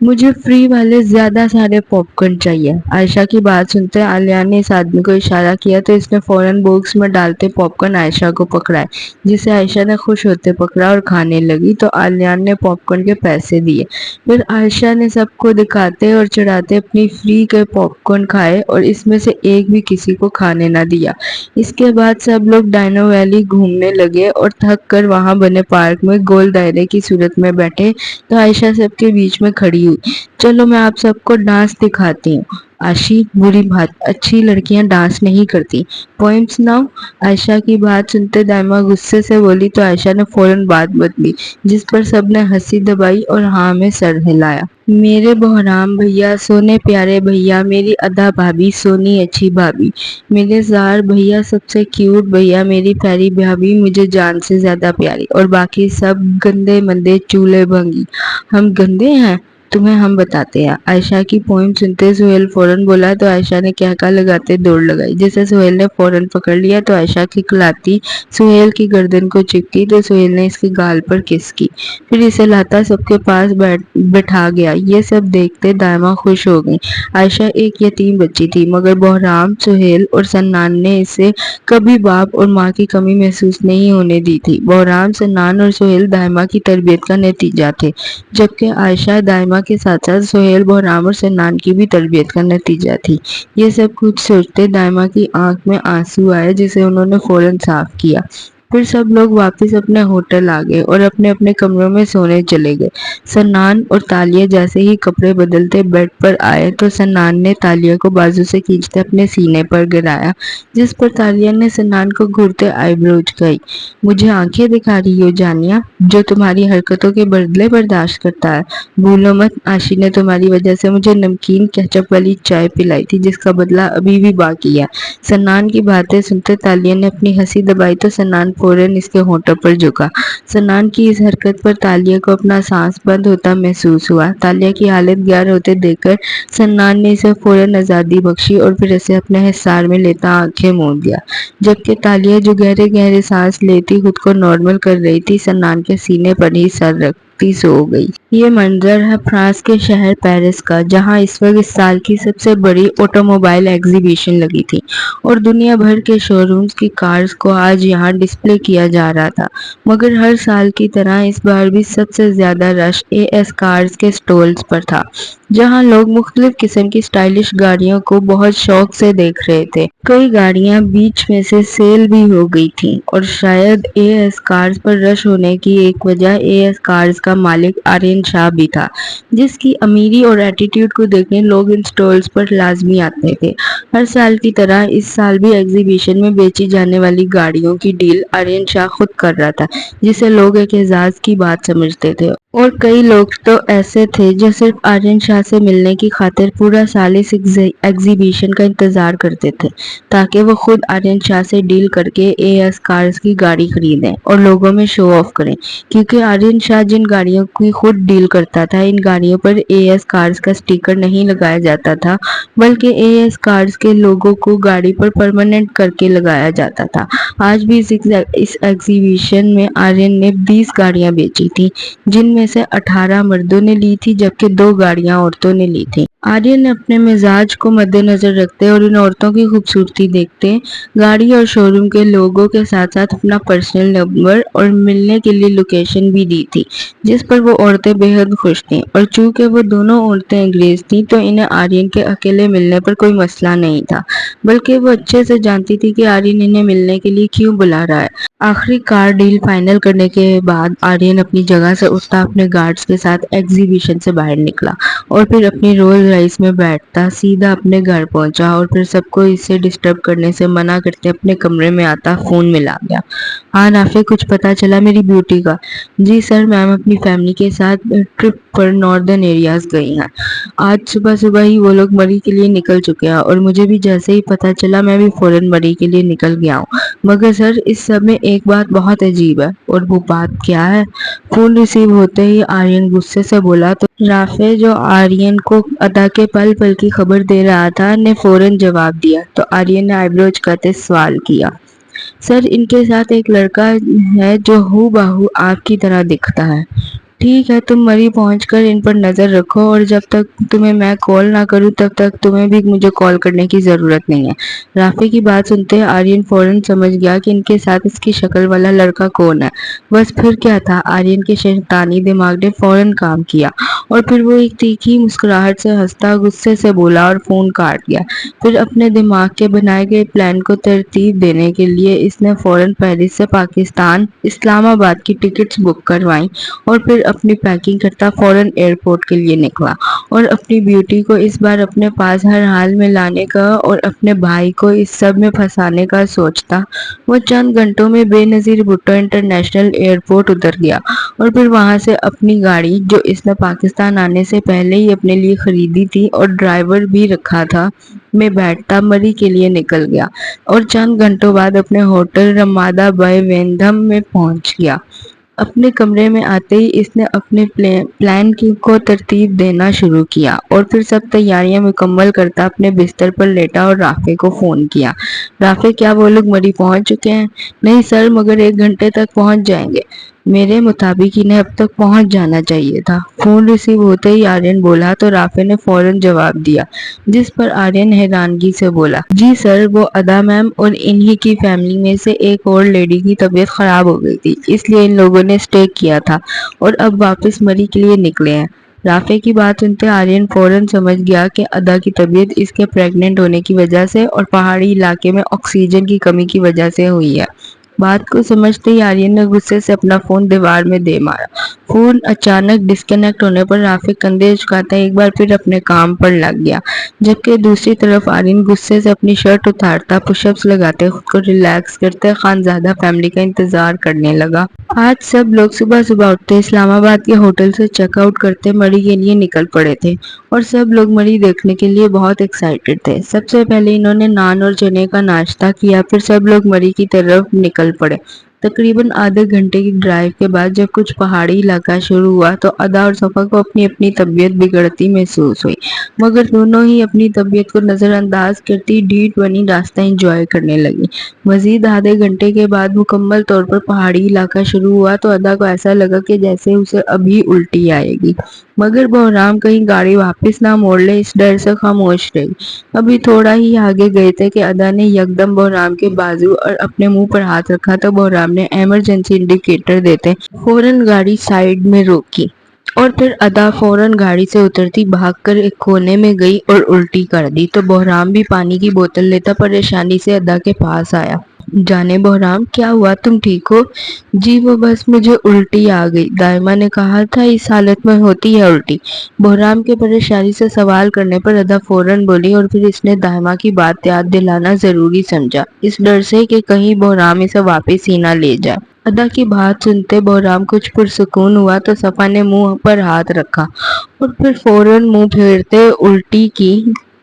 مجھے فری والے زیادہ سارے پاپ کارن چاہیے۔ عائشہ کی بات سنتے عالیہ نے اس آدمی کو اشارہ کیا تو اس نے فوراً باکس میں ڈالتے پاپ کارن عائشہ کو پکڑائے، جسے عائشہ نے خوش ہوتے پکڑا اور کھانے لگی تو عالیہ نے پاپ کارن کے پیسے دیے۔ پھر عائشہ نے سب کو دکھاتے اور چڑھاتے اپنی فری کے پاپ کارن کھائے اور اس میں سے ایک بھی کسی کو کھانے نہ دیا۔ اس کے بعد سب لوگ ڈائنو ویلی گھومنے لگے اور تھک کر وہاں بنے پارک میں گول دائرے کی صورت میں بیٹھے تو عائشہ سب کے بیچ میں کھڑی ہوئی۔ چلو میں آپ سب کو ڈانس دکھاتی ہوں۔ عاشی، بری بات، اچھی لڑکیاں ڈانس نہیں کرتی۔ پوئم سناؤ؟ عائشہ کی بات سنتے دائمہ غصے سے بولی تو عائشہ نے فوراً بات بدلی، جس پر سب نے ہنسی دبائی اور ہاں میں سر ہلایا۔ میرے بہرام بھیا، سونے پیارے بھیا، میری ادا بھابھی، سونی اچھی بھابھی، میرے زار بھیا، سب سے کیوٹ بھیا، میری پیاری بھابھی، مجھے جان سے زیادہ پیاری، اور باقی سب گندے مندے چولہے بھنگی۔ ہم گندے ہیں؟ تمہیں ہم بتاتے ہیں۔ عائشہ کی پوئم سنتے سہیل فوراً بولا تو عائشہ نے کہکا لگاتے دوڑ لگائی، جسے سہیل نے فوراً پکڑ لیا تو عائشہ کھکھلاتی سہیل کی گردن کو چپکی تو سہیل نے اس کے گال پر کس کی، پھر اسے لاتا سب کے پاس بٹھا گیا۔ یہ سب دیکھتے دائمہ خوش ہو گئی۔ عائشہ ایک یتیم بچی تھی، مگر بہرام، سہیل اور سنان نے اسے کبھی باپ اور ماں کی کمی محسوس نہیں ہونے دی تھی۔ بہرام، سنان اور سہیل دائمہ کی تربیت کا نتیجہ تھے، جبکہ عائشہ دائمہ کے ساتھ ساتھ سہیل، بہرام اور سنان کی بھی تربیت کا نتیجہ تھی۔ یہ سب کچھ سوچتے دائمہ کی آنکھ میں آنسو آئے، جسے انہوں نے فوراً صاف کیا۔ پھر سب لوگ واپس اپنے ہوٹل آ گئے اور اپنے اپنے کمروں میں سونے چلے گئے۔ سنان اور تالیہ جیسے ہی کپڑے بدلتے بیڈ پر آئے تو سنان نے تالیہ کو بازو سے کھینچتے اپنے سینے پر گرایا، جس پر تالیہ نے سنان کو گھورتے آئی بروز کہی، مجھے آنکھیں دکھا رہی ہو جانیا، جو تمہاری حرکتوں کے بدلے برداشت کرتا ہے؟ بھولو مت، عاشی نے تمہاری وجہ سے مجھے نمکین کیچپ والی چائے پلائی تھی، جس کا بدلہ ابھی بھی باقی ہے۔ سنان کی باتیں سنتے تالیہ نے اپنی ہنسی دبائی تو سنان فوراً اس کے ہونٹوں پر جھکا۔ سنان کی اس حرکت پر تالیہ کو اپنا سانس بند ہوتا محسوس ہوا۔ تالیہ کی حالت گیر ہوتے دیکھ کر سنان نے اسے فوراً آزادی بخشی اور پھر اسے اپنے حصار میں لیتا آنکھیں موند دیا، جبکہ تالیہ جو گہرے گہرے سانس لیتی خود کو نارمل کر رہی تھی، سنان کے سینے پر ہی سر رکھتی سو گئی۔ یہ منظر ہے فرانس کے شہر پیرس کا، جہاں اس وقت اس سال کی سب سے بڑی آٹو موبائل ایگزیبیشن لگی تھی اور دنیا بھر کے شو رومز کی کارز کو آج یہاں ڈسپلے کیا جا رہا تھا۔ مگر ہر سال کی طرح اس بار بھی سب سے زیادہ رش اے ایس کارز کے سٹالز پر تھا، جہاں لوگ مختلف قسم کی اسٹائلش گاڑیوں کو بہت شوق سے دیکھ رہے تھے۔ کئی گاڑیاں بیچ میں سے سیل بھی ہو گئی تھیں اور شاید اے ایس کارز پر رش ہونے کی ایک وجہ اے ایس کارز کا مالک آرین شاہ بھی تھا، جس کی امیری اور ایٹیٹیوڈ کو دیکھنے لوگ ان سٹالز پر لازمی آتے تھے۔ ہر سال کی طرح اس سال بھی ایگزیبیشن میں بیچی جانے والی گاڑیوں کی ڈیل آرین شاہ خود کر رہا تھا، جسے لوگ ایک اعزاز کی بات سمجھتے تھے، اور کئی لوگ تو ایسے تھے جو صرف آرین شاہ سے ملنے کی خاطر پورا سال اس ایگزیبیشن کا انتظار کرتے تھے تاکہ وہ خود آرین شاہ سے ڈیل کر کے اے ایس کارز کی گاڑی خریدیں اور لوگوں میں شو آف کریں، کیونکہ آرین شاہ جن گاڑیوں کی خود ڈیل کرتا تھا، ان گاڑیوں پر اے ایس کارز کا سٹیکر نہیں لگایا جاتا تھا، بلکہ اے ایس کارز کے لوگوں کو گاڑی پر پرماننٹ کر کے لگایا جاتا تھا۔ آج بھی اس ایگزیبیشن میں آرین نے 20 گاڑیاں بیچی تھیں، جن میں سے 18 مردوں نے لی تھی جبکہ 2 گاڑیاں عورتوں نے لی تھیں۔ آرین نے اپنے مزاج کو مد نظر رکھتے اور ان عورتوں کی خوبصورتی دیکھتے گاڑی اور شو روم کے لوگوں کے ساتھ ساتھ اپنا پرسنل نمبر اور ملنے کے لیے لوکیشن بھی دی تھی، جس پر وہ عورتیں بے حد خوش تھیں، اور چونکہ وہ دونوں عورتیں انگریز تھیں تو انہیں آرین کے اکیلے ملنے پر کوئی مسئلہ نہیں تھا، بلکہ وہ اچھے سے جانتی تھی کہ آرین انہیں ملنے کے لیے کیوں بلا رہا ہے۔ آخری کار ڈیل فائنل کرنے کے بعد آرین اپنی جگہ سے اٹھتا اپنے گارڈز کے ساتھ ایگزیبیشن سے باہر نکلا اور پھر اپنی رولز رائس میں بیٹھتا سیدھا اپنے گھر پہنچا اور پھر سب کو اسے ڈسٹرب کرنے سے منع کرتے اپنے کمرے میں آتا فون ملا گیا۔ ہاں رافع، کچھ پتا چلا میری بیوٹی کا؟ جی سر، میم اپنی فیملی کے ساتھ ٹرپ پر ناردرن ایریاز گئی ہیں۔ آج صبح صبح ہی وہ لوگ مری کے لیے نکل چکے ہیں اور مجھے بھی جیسے ہی پتا چلا میں بھی فوراً مری کے لیے نکل گیا ہوں۔ مگر سر اس سب میں ایک بات بہت عجیب ہے۔ اور وہ بات کیا ہے؟ فون ریسیو ہوتے ہی آرین غصے سے بولا تو رافع، جو آرین کو ادا کے پل پل کی خبر دے رہا تھا، نے فوراً جواب دیا تو آرین نے آئی برو اچکاتے سوال کیا، سر ان کے ساتھ ایک لڑکا ہے جو ہو بہو آپ کی طرح دکھتا ہے۔ ٹھیک ہے، تم مری پہنچ کر ان پر نظر رکھو اور جب تک تمہیں میں کال نہ کروں تب تک تمہیں بھی مجھے کال کرنے کی ضرورت نہیں ہے۔ رافع کی بات سنتے آرین فوراً سمجھ گیا کہ ان کے ساتھ اس کی شکل والا لڑکا کون ہے۔ بس پھر کیا تھا، آرین کے شیطانی دماغ نے فوراً کام کیا اور پھر وہ ایک تیکھی مسکراہٹ سے ہنستا غصے سے بولا اور فون کاٹ گیا۔ پھر اپنے دماغ کے بنائے گئے پلان کو ترتیب دینے کے لیے اس نے فوراً پیرس سے پاکستان اسلام آباد کی ٹکٹس بک کروائیں اور پھر اپنی پیکنگ کرتا فوراً ایئرپورٹ کے لیے نکلا اور اپنی بیوٹی کو اس بار اپنے پاس ہر حال میں لانے کا اور اپنے بھائی کو اس سب میں پھنسانے کا سوچتا۔ وہ چند گھنٹوں میں بے نظیر بھٹو انٹرنیشنل ایئرپورٹ اتر گیا اور پھر وہاں سے اپنی گاڑی جو اس نے پاکستان آنے سے پہلے ہی اپنے لیے خریدی تھی اور ڈرائیور بھی رکھا تھا میں بیٹھتا مری کے لیے نکل گیا اور چند گھنٹوں بعد اپنے ہوٹل رمادہ بائی ویندھم میں پہنچ گیا۔ اپنے کمرے میں آتے ہی اس نے اپنے پلان کو ترتیب دینا شروع کیا اور پھر سب تیاریاں مکمل کرتا اپنے بستر پر لیٹا اور رافع کو فون کیا۔ رافع، کیا وہ لوگ مری پہنچ چکے ہیں؟ نہیں سر، مگر 1 گھنٹے تک پہنچ جائیں گے۔ میرے مطابق انہیں اب تک پہنچ جانا چاہیے تھا۔ فون ریسیو ہوتے ہی آرین بولا تو رافع نے فوراً جواب دیا، جس پر آرین حیرانگی سے بولا، جی سر، وہ ادا میم اور انہی کی فیملی میں سے ایک اور لیڈی کی طبیعت خراب ہو گئی تھی، اس لیے ان لوگوں نے اسٹے کیا تھا اور اب واپس مری کے لیے نکلے ہیں۔ رافع کی بات سنتے آرین فوراً سمجھ گیا کہ ادا کی طبیعت اس کے پریگننٹ ہونے کی وجہ سے اور پہاڑی علاقے میں آکسیجن کی کمی کی وجہ سے ہوئی ہے۔ بات کو سمجھتے ہی آرین نے غصے سے اپنا فون دیوار میں دے مارا۔ فون اچانک ڈسکنیکٹ ہونے پر رافع کندھے اچکاتا ایک بار پھر اپنے کام پر لگ گیا، جبکہ دوسری طرف آرین غصے سے اپنی شرٹ اتارتا، پش اپس لگاتے، خود کو ریلیکس کرتے خانزادہ فیملی کا انتظار کرنے لگا۔ آج سب لوگ صبح صبح اٹھتے اسلام آباد کے ہوٹل سے چیک آؤٹ کرتے مری کے لیے نکل پڑے تھے اور سب لوگ مری دیکھنے کے لیے بہت ایکسائٹڈ تھے۔ سب سے پہلے انہوں نے نان اور چنے کا ناشتہ کیا، پھر سب لوگ مری کی طرف نکل پڑے۔ تقریباً آدھے گھنٹے کی ڈرائیو کے بعد جب کچھ پہاڑی علاقہ شروع ہوا تو ادا اور صفا کو اپنی اپنی طبیعت بگڑتی محسوس ہوئی، مگر دونوں ہی اپنی طبیعت کو نظر انداز کرتی ڈیٹ بنی راستہ انجوائے کرنے لگی۔ مزید آدھے گھنٹے کے بعد مکمل طور پر پہاڑی علاقہ شروع ہوا تو ادا کو ایسا لگا کہ جیسے اسے ابھی الٹی آئے گی، مگر بہرام کہیں گاڑی واپس نہ موڑ لے اس ڈر سے خاموش رہی۔ ابھی تھوڑا ہی آگے گئے تھے کہ ادا نے یکدم بہرام کے بازو اور اپنے منہ پر ہاتھ رکھا تو بہرام نے ایمرجنسی انڈیکیٹر دیتے فوراً گاڑی سائیڈ میں روکی اور پھر ادا فوراً گاڑی سے اترتی بھاگ کر ایک کونے میں گئی اور الٹی کر دی تو بہرام بھی پانی کی بوتل لیتا پریشانی سے ادا کے پاس آیا۔ جانے بہرام، کیا ہوا، تم ٹھیک ہو؟ جی وہ بس مجھے الٹی آ گئی، دائمہ نے کہا تھا اس حالت میں ہوتی ہے الٹی۔ بہرام کے پریشانی سے سوال کرنے پر ادا فوراً بولی اور پھر اس نے دائمہ کی بات یاد دلانا ضروری سمجھا، اس ڈر سے کہ کہیں بہرام اسے واپس ہی نہ لے جائے۔ ادا کی بات سنتے بہرام کچھ پرسکون ہوا تو صفا نے منہ پر ہاتھ رکھا اور پھر فوراً منہ پھیرتے الٹی کی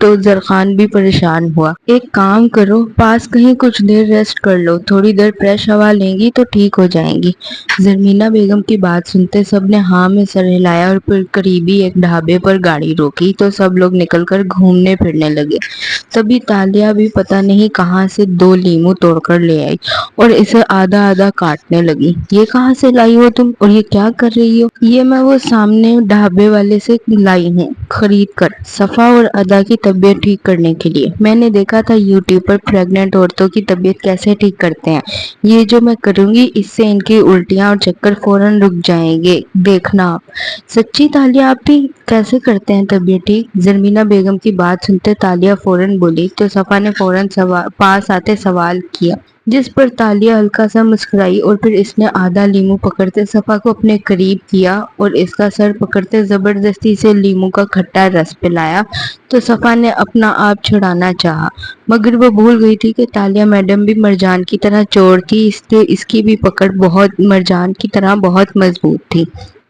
تو زرخان بھی پریشان ہوا۔ ایک کام کرو، پاس کہیں کچھ دیر ریسٹ کر لو، تھوڑی دیر فریش ہوا لیں گی تو ٹھیک ہو جائیں گی۔ زرمینہ بیگم کی بات سنتے سب نے ہاں میں سر ہلایا اور پھر قریبی ایک ڈھابے پر گاڑی روکی تو سب لوگ نکل کر گھومنے پھرنے لگے۔ تبھی تالیہ بھی پتہ نہیں کہاں سے 2 لیموں توڑ کر لے آئی اور اسے آدھا آدھا کاٹنے لگی۔ یہ کہاں سے لائی ہو تم اور یہ کیا کر رہی ہو؟ یہ میں وہ سامنے ڈھابے والے سے لائی ہوں خرید کر، صفا اور ادا کی طبیعت ٹھیک کرنے کے لیے۔ میں نے دیکھا تھا یوٹیوب پر پریگننٹ عورتوں کی طبیعت کیسے ٹھیک کرتے ہیں، یہ جو میں کروں گی اس سے ان کی الٹیاں اور چکر فوراً رک جائیں گے، دیکھنا آپ۔ سچی تالیہ، آپ بھی کیسے کرتے ہیں طبیعت ٹھیک؟ زرمینہ بیگم کی بات سنتے تالیہ فوراً بولی تو صفا نے فوراً پاس آتے سوال کیا، جس پر تالیہ ہلکا سا مسکرائی اور پھر اس نے آدھا لیموں پکڑتے صفا کو اپنے قریب کیا اور اس کا سر پکڑتے زبردستی سے لیموں کا کھٹا رس پلایا تو صفا نے اپنا آپ چھڑانا چاہا، مگر وہ بھول گئی تھی کہ تالیہ میڈم بھی مرجان کی طرح چور تھی، اس لیے اس کی بھی پکڑ بہت مرجان کی طرح بہت مضبوط تھی۔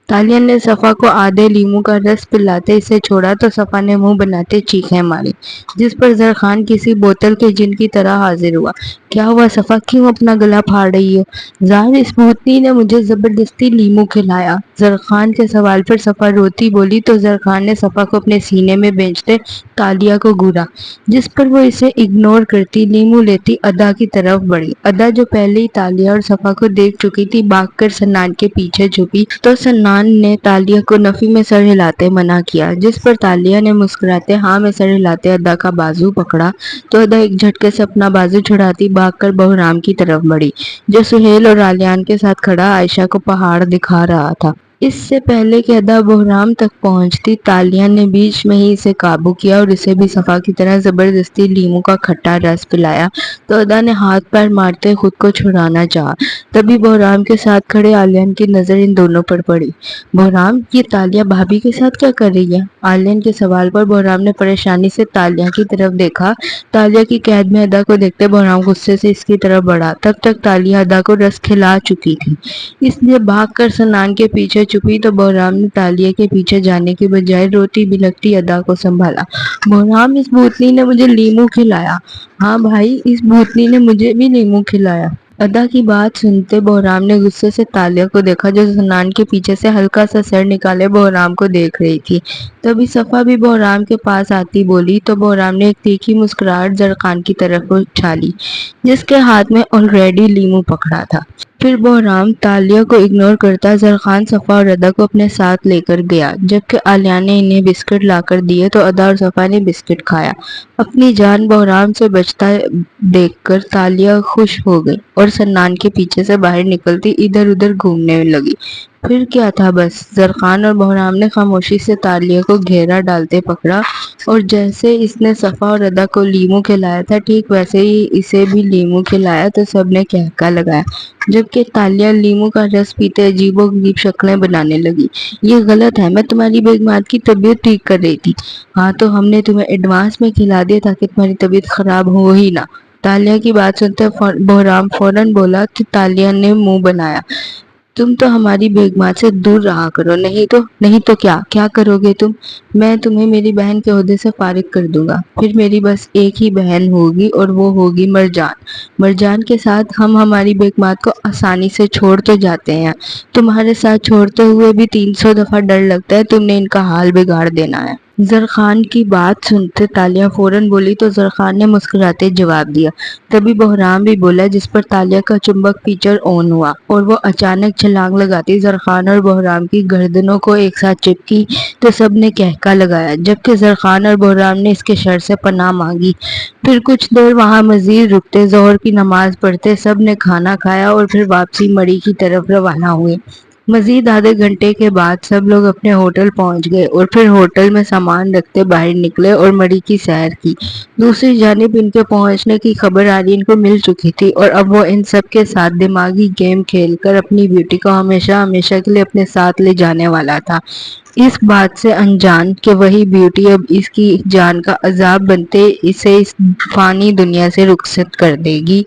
تالیہ نے صفا کو آدھے لیموں کا رس پلاتے اسے چھوڑا تو صفا نے منہ بناتے چیخیں ماری، جس پر زرخان کسی بوتل کے جن کی طرح حاضر ہوا۔ کیا ہوا صفا، کیوں اپنا گلا پھاڑ رہی ہو؟ ظاہر اس بھوتنی نے مجھے زبردستی لیموں کھلایا۔ زرخان کے سوال پر صفا روتی بولی تو زرخان نے صفا کو اپنے سینے میں بھیجتے تالیہ کو گھورا، جس پر وہ اسے اگنور کرتی لیموں لیتی ادا کی طرف بڑھی۔ ادا جو پہلے ہی تالیہ اور صفا کو دیکھ چکی تھی بھاگ کر سنان کے پیچھے چھپی تو سنان زرخان نے تالیہ کو نفی میں سر ہلاتے منع کیا، جس پر تالیہ نے مسکراتے ہاں میں سر ہلاتے ادا کا بازو پکڑا تو ادا ایک جھٹکے سے اپنا بازو چھڑاتی بھاگ کر بہرام کی طرف بڑھی، جو سہیل اور ریان کے ساتھ کھڑا عائشہ کو پہاڑ دکھا رہا تھا۔ اس سے پہلے کہ ادا بہرام تک پہنچتی، تالیہ نے بیچ میں ہی اسے قابو کیا اور اسے بھی صفا کی طرح زبردستی لیمو کا کھٹا رس پلایا تو ادا نے ہاتھ پیر مارتے خود کو چھڑانا چاہا۔ تبھی بہرام کے ساتھ کھڑے عالین کی نظر ان دونوں پر پڑی۔ بہرام، یہ تالیہ بھابھی کے ساتھ کیا کر رہی ہے؟ عالین کے سوال پر بہرام نے پریشانی سے تالیہ کی طرف دیکھا۔ تالیہ کی قید میں ادا کو دیکھتے بہرام غصے سے اس کی طرف بڑھا۔ تب تک تالیہ ادا کو رس کھلا چکی تھی، اس لیے بھاگ کر سنان کے پیچھے چھپی تو بہرام نے تالیہ کے پیچھے جانے کی بجائے روتی بلکتی ادا کو سنبھالا۔ بہرام، اس بھوتنی نے مجھے لیمو کھلایا۔ ہاں بھائی، اس بھوتنی نے مجھے بھی لیمو کھلایا۔ ادا کی بات سنتے بہرام نے غصے سے تالیہ کو دیکھا، جو سنان کے پیچھے سے ہلکا سا سر نکالے بہرام کو دیکھ رہی تھی۔ تبھی صفا بھی بہرام کے پاس آتی بولی تو بہرام نے ایک تیکھی مسکراہٹ زرخان کی طرف اچھالی، جس کے ہاتھ میں آلریڈی لیمو پکڑا تھا۔ پھر بہرام تالیہ کو اگنور کرتا زرخان، صفا اور ادا کو اپنے ساتھ لے کر گیا۔ جبکہ عالیہ نے انہیں بسکٹ لا کر دیے تو ادا اور صفا نے بسکٹ کھایا۔ اپنی جان بہرام سے بچتا دیکھ کر تالیہ خوش ہو گئی اور سنان کے پیچھے سے باہر نکلتی ادھر ادھر گھومنے لگی۔ پھر کیا تھا، بس زرخان اور بہرام نے خاموشی سے تالیہ کو گھیرا ڈالتے پکڑا اور جیسے اس نے صفا اور ادا کو لیمو کھلایا تھا ٹھیک ویسے ہی اسے بھی لیمو کھلایا تو سب نے کہکا لگایا، جبکہ تالیہ لیمو کا رس پیتے عجیب و غریب شکلیں بنانے لگی۔ یہ غلط ہے، میں تمہاری بیگمات کی طبیعت ٹھیک کر رہی تھی۔ ہاں تو ہم نے تمہیں ایڈوانس میں کھلا دیا تاکہ تمہاری طبیعت خراب ہو ہی نہ۔ تالیہ کی بات سنتے بہرام فوراً بولا تو تالیہ نے منہ بنایا، تم تو ہماری بیگمات سے دور رہا کرو، نہیں تو کیا کرو گے تم؟ میں تمہیں میری بہن کے عہدے سے فارغ کر دوں گا، پھر میری بس ایک ہی بہن ہوگی اور وہ ہوگی مرجان۔ مرجان کے ساتھ ہم ہماری بیگمات کو آسانی سے چھوڑ تو جاتے ہیں، تمہارے ساتھ چھوڑتے ہوئے بھی 300 دفعہ ڈر لگتا ہے تم نے ان کا حال بگاڑ دینا ہے۔ زرخان کی بات سنتے تالیہ فوراً بولی تو زرخان نے مسکراتے جواب دیا۔ تبھی بہرام بھی بولا، جس پر تالیہ کا چمبک فیچر آن ہوا اور وہ اچانک چھلانگ لگاتی زرخان اور بہرام کی گردنوں کو ایک ساتھ چپکی تو سب نے کہکا لگایا، جبکہ زرخان اور بہرام نے اس کے شر سے پناہ مانگی۔ پھر کچھ دیر وہاں مزید رکتے، ظہر کی نماز پڑھتے سب نے کھانا کھایا اور پھر واپسی مڑی کی طرف روانہ ہوئے۔ مزید آدھے گھنٹے کے بعد سب لوگ اپنے ہوٹل پہنچ گئے اور پھر ہوٹل میں سامان رکھتے باہر نکلے اور مڑی کی سیر کی۔ دوسری جانب ان کے پہنچنے کی خبر آرین کو مل چکی تھی اور اب وہ ان سب کے ساتھ دماغی گیم کھیل کر اپنی بیوٹی کو ہمیشہ ہمیشہ کے لیے اپنے ساتھ لے جانے والا تھا، اس بات سے انجان کہ وہی بیوٹی اب اس کی جان کا عذاب بنتے اسے اس فانی دنیا سے رخصت کر دے گی۔